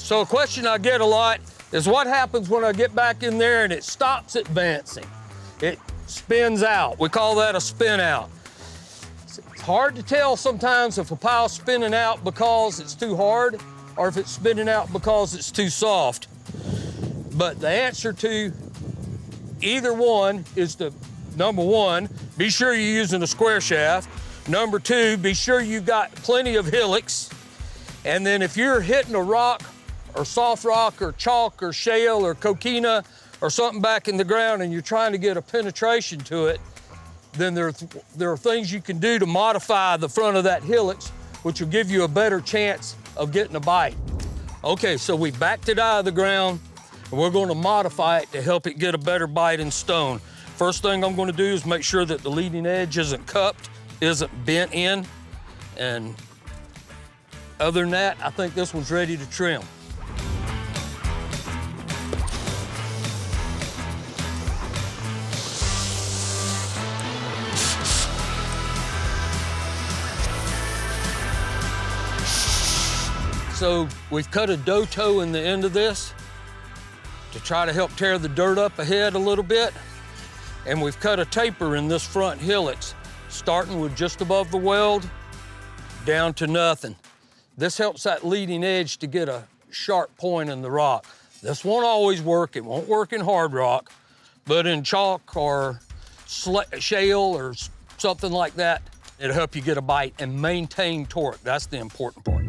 So a question I get a lot is what happens when I get back in there and it stops advancing? It spins out. We call that a spin out. It's hard to tell sometimes if a pile's spinning out because it's too hard or if it's spinning out because it's too soft. But the answer to either one is to, number one, be sure you're using a square shaft. Number two, be sure you've got plenty of hillocks. And then if you're hitting a rock or soft rock or chalk or shale or coquina or something back in the ground and you're trying to get a penetration to it, then there are things you can do to modify the front of that hillocks, which will give you a better chance of getting a bite. Okay, so we backed it out of the ground and we're going to modify it to help it get a better bite in stone. First thing I'm going to do is make sure that the leading edge isn't cupped, isn't bent in, and other than that, I think this one's ready to trim. So we've cut a dough toe in the end of this to try to help tear the dirt up ahead a little bit. And we've cut a taper in this front hillocks, starting with just above the weld, down to nothing. This helps that leading edge to get a sharp point in the rock. This won't always work. It won't work in hard rock, but in chalk or shale or something like that, it'll help you get a bite and maintain torque. That's the important part.